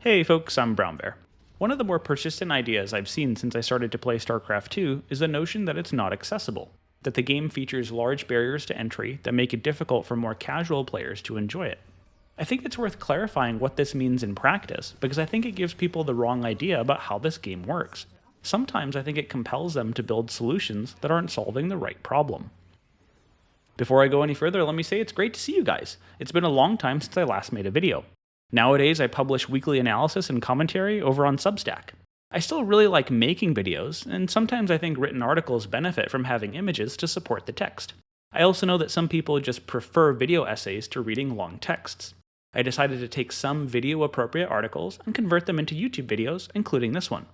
Hey folks, I'm Brown Bear. One of the more persistent ideas I've seen since I started to play StarCraft 2 is the notion that it's not accessible, that the game features large barriers to entry that make it difficult for more casual players to enjoy it. I think it's worth clarifying what this means in practice, because I think it gives people the wrong idea about how this game works. Sometimes I think it compels them to build solutions that aren't solving the right problem. Before I go any further, let me say it's great to see you guys. It's been a long time since I last made a video. Nowadays, I publish weekly analysis and commentary over on Substack. I still really like making videos, and sometimes I think written articles benefit from having images to support the text. I also know that some people just prefer video essays to reading long texts. I decided to take some video-appropriate articles and convert them into YouTube videos, including this one.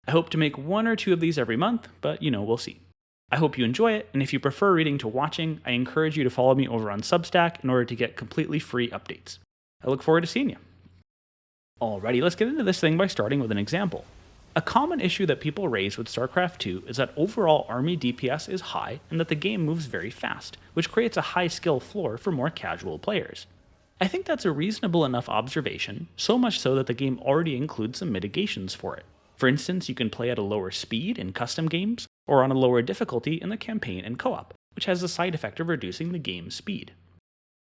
I hope to make one or two of these every month, but we'll see. I hope you enjoy it, and if you prefer reading to watching, I encourage you to follow me over on Substack in order to get completely free updates. I look forward to seeing you. Alrighty, let's get into this thing by starting with an example. A common issue that people raise with StarCraft 2 is that overall army DPS is high and that the game moves very fast, which creates a high skill floor for more casual players. I think that's a reasonable enough observation, so much so that the game already includes some mitigations for it. For instance, you can play at a lower speed in custom games, or on a lower difficulty in the campaign and co-op, which has the side effect of reducing the game's speed.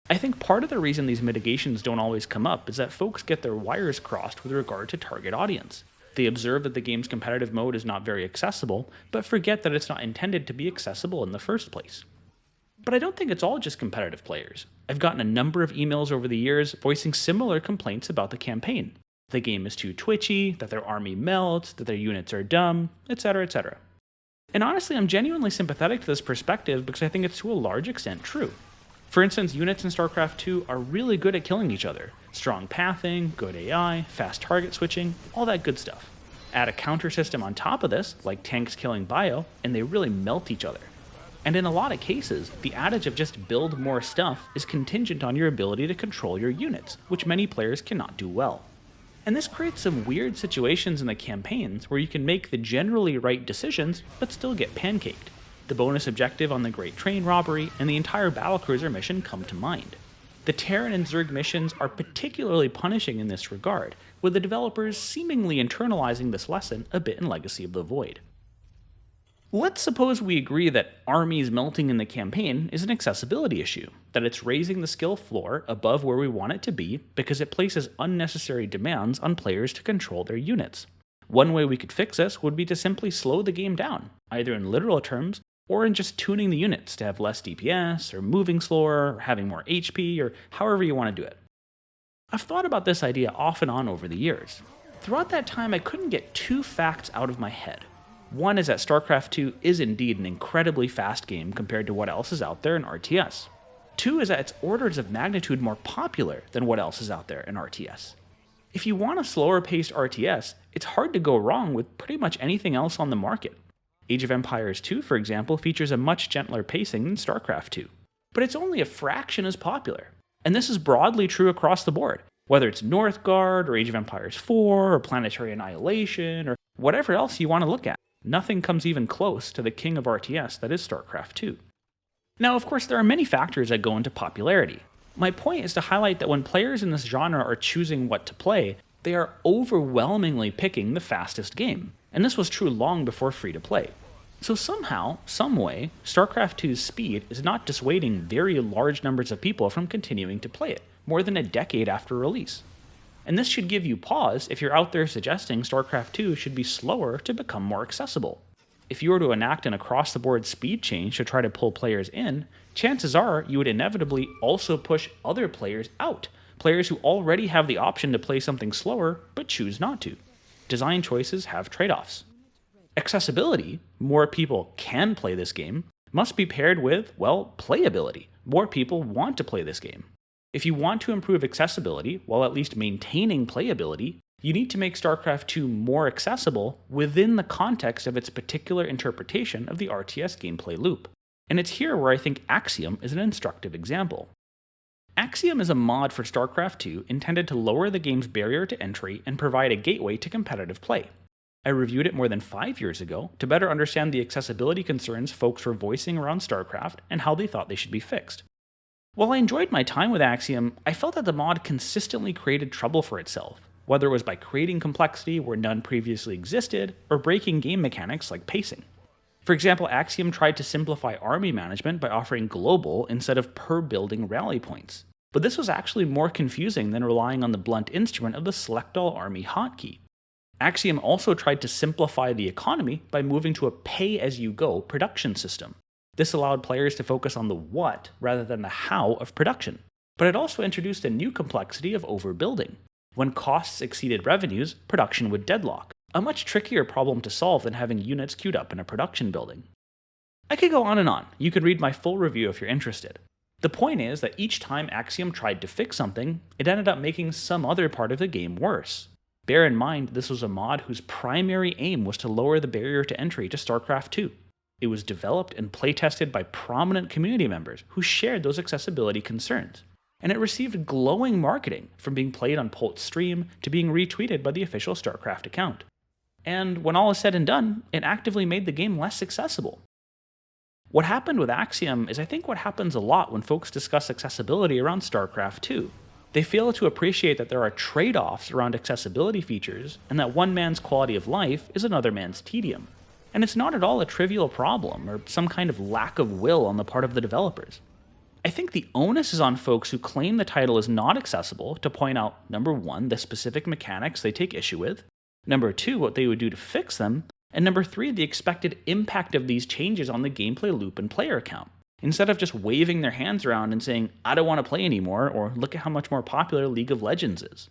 I think part of the reason these mitigations don't always come up is that folks get their wires crossed with regard to target audience. They observe that the game's competitive mode is not very accessible, but forget that it's not intended to be accessible in the first place. But I don't think it's all just competitive players. I've gotten a number of emails over the years voicing similar complaints about the campaign. The game is too twitchy, that their army melts, that their units are dumb, etc., etc. And honestly, I'm genuinely sympathetic to this perspective because I think it's to a large extent true. For instance, units in StarCraft 2 are really good at killing each other. Strong pathing, good AI, fast target switching, all that good stuff. Add a counter system on top of this, like tanks killing bio, and they really melt each other. And in a lot of cases, the adage of just build more stuff is contingent on your ability to control your units, which many players cannot do well. And this creates some weird situations in the campaigns where you can make the generally right decisions, but still get pancaked. The bonus objective on the Great Train Robbery and the entire Battlecruiser mission come to mind. The Terran and Zerg missions are particularly punishing in this regard, with the developers seemingly internalizing this lesson a bit in Legacy of the Void. Let's suppose we agree that armies melting in the campaign is an accessibility issue, that it's raising the skill floor above where we want it to be because it places unnecessary demands on players to control their units. One way we could fix this would be to simply slow the game down, either in literal terms or in just tuning the units to have less DPS, or moving slower, or having more HP, or however you want to do it. I've thought about this idea off and on over the years. Throughout that time, I couldn't get two facts out of my head. One is that StarCraft 2 is indeed an incredibly fast game compared to what else is out there in RTS. Two is that it's orders of magnitude more popular than what else is out there in RTS. If you want a slower paced RTS, it's hard to go wrong with pretty much anything else on the market. Age of Empires 2, for example, features a much gentler pacing than StarCraft 2, but it's only a fraction as popular. And this is broadly true across the board, whether it's Northgard, or Age of Empires 4, or Planetary Annihilation, or whatever else you want to look at. Nothing comes even close to the king of RTS that is StarCraft 2. Now, of course, there are many factors that go into popularity. My point is to highlight that when players in this genre are choosing what to play, they are overwhelmingly picking the fastest game. And this was true long before free-to-play. So somehow, someway, StarCraft 2's speed is not dissuading very large numbers of people from continuing to play it, more than a decade after release. And this should give you pause if you're out there suggesting StarCraft 2 should be slower to become more accessible. If you were to enact an across-the-board speed change to try to pull players in, chances are you would inevitably also push other players out, players who already have the option to play something slower but choose not to. Design choices have trade-offs. Accessibility, more people can play this game, must be paired with, well, playability. More people want to play this game. If you want to improve accessibility while at least maintaining playability, you need to make StarCraft 2 more accessible within the context of its particular interpretation of the RTS gameplay loop. And it's here where I think Axiom is an instructive example. Axiom is a mod for StarCraft 2 intended to lower the game's barrier to entry and provide a gateway to competitive play. I reviewed it more than 5 years ago to better understand the accessibility concerns folks were voicing around StarCraft and how they thought they should be fixed. While I enjoyed my time with Axiom, I felt that the mod consistently created trouble for itself. whether it was by creating complexity where none previously existed, or breaking game mechanics like pacing. For example, Axiom tried to simplify army management by offering global instead of per building rally points. But this was actually more confusing than relying on the blunt instrument of the select all army hotkey. Axiom also tried to simplify the economy by moving to a pay-as-you-go production system. This allowed players to focus on the what rather than the how of production. But it also introduced a new complexity of overbuilding. When costs exceeded revenues, production would deadlock, a much trickier problem to solve than having units queued up in a production building. I could go on and on. You can read my full review if you're interested. The point is that each time Axiom tried to fix something, it ended up making some other part of the game worse. Bear in mind, this was a mod whose primary aim was to lower the barrier to entry to StarCraft 2. It was developed and playtested by prominent community members who shared those accessibility concerns. And it received glowing marketing, from being played on Polt's stream to being retweeted by the official StarCraft account. And when all is said and done, it actively made the game less accessible. What happened with Axiom is I think what happens a lot when folks discuss accessibility around StarCraft 2. They fail to appreciate that there are trade-offs around accessibility features, and that one man's quality of life is another man's tedium. And it's not at all a trivial problem, or some kind of lack of will on the part of the developers. I think the onus is on folks who claim the title is not accessible to point out, number 1, the specific mechanics they take issue with, number 2, what they would do to fix them, and number 3, the expected impact of these changes on the gameplay loop and player count, instead of just waving their hands around and saying, I don't want to play anymore, or look at how much more popular League of Legends is.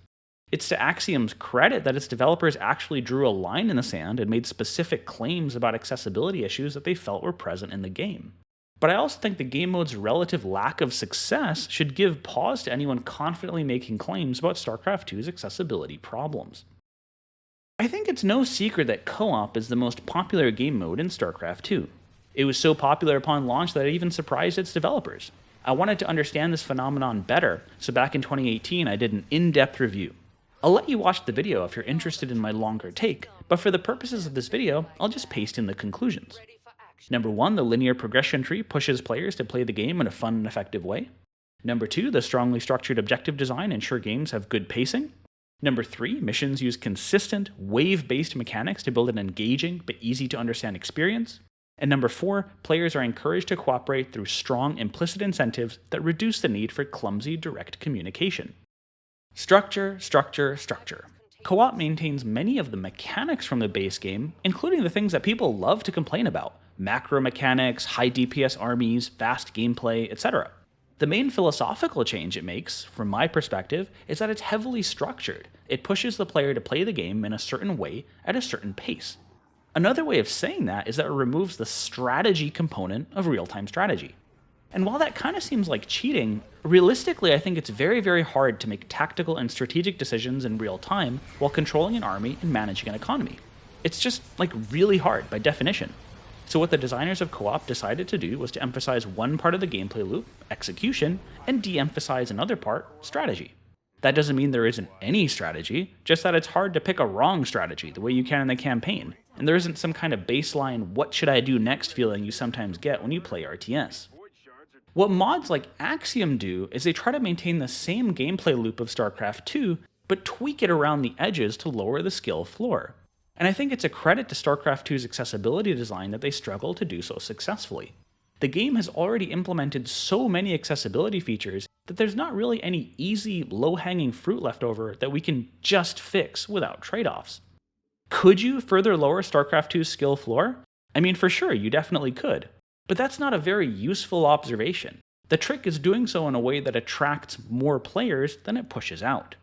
It's to Axiom's credit that its developers actually drew a line in the sand and made specific claims about accessibility issues that they felt were present in the game. But I also think the game mode's relative lack of success should give pause to anyone confidently making claims about StarCraft 2's accessibility problems. I think it's no secret that co-op is the most popular game mode in StarCraft 2. It was so popular upon launch that it even surprised its developers. I wanted to understand this phenomenon better, so back in 2018 I did an in-depth review. I'll let you watch the video if you're interested in my longer take, but for the purposes of this video, I'll just paste in the conclusions. Number 1, the linear progression tree pushes players to play the game in a fun and effective way. Number 2, the strongly structured objective design ensure games have good pacing. Number 3, missions use consistent, wave-based mechanics to build an engaging but easy-to-understand experience. And number 4, players are encouraged to cooperate through strong implicit incentives that reduce the need for clumsy direct communication. Structure, structure, structure. Co-op maintains many of the mechanics from the base game, including the things that people love to complain about: macro mechanics, high DPS armies, fast gameplay, etc. The main philosophical change it makes, from my perspective, is that it's heavily structured. It pushes the player to play the game in a certain way at a certain pace. Another way of saying that is that it removes the strategy component of real-time strategy. And while that kind of seems like cheating, realistically I think it's very, very hard to make tactical and strategic decisions in real time while controlling an army and managing an economy. It's just really hard by definition. So what the designers of co-op decided to do was to emphasize one part of the gameplay loop, execution, and de-emphasize another part, strategy. That doesn't mean there isn't any strategy, just that it's hard to pick a wrong strategy the way you can in the campaign, and there isn't some kind of baseline what should I do next feeling you sometimes get when you play RTS. What mods like Axiom do is they try to maintain the same gameplay loop of StarCraft 2, but tweak it around the edges to lower the skill floor. And I think it's a credit to StarCraft 2's accessibility design that they struggle to do so successfully. The game has already implemented so many accessibility features that there's not really any easy, low-hanging fruit left over that we can just fix without trade-offs. Could you further lower StarCraft 2's skill floor? I mean, for sure, you definitely could. But that's not a very useful observation. The trick is doing so in a way that attracts more players than it pushes out.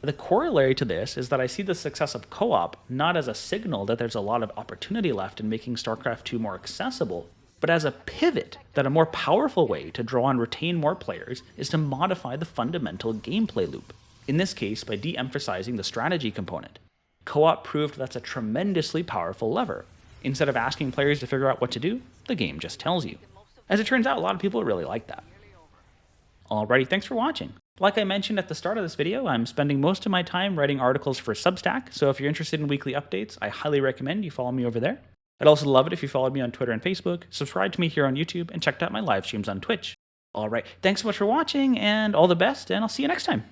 The corollary to this is that I see the success of co-op not as a signal that there's a lot of opportunity left in making StarCraft 2 more accessible, but as a pivot that a more powerful way to draw and retain more players is to modify the fundamental gameplay loop, in this case by de-emphasizing the strategy component. Co-op proved that's a tremendously powerful lever. Instead of asking players to figure out what to do, the game just tells you. As it turns out, a lot of people really like that. Alrighty, thanks for watching. Like I mentioned at the start of this video, I'm spending most of my time writing articles for Substack, so if you're interested in weekly updates, I highly recommend you follow me over there. I'd also love it if you followed me on Twitter and Facebook, subscribed to me here on YouTube, and checked out my live streams on Twitch. Alright, thanks so much for watching, and all the best, and I'll see you next time.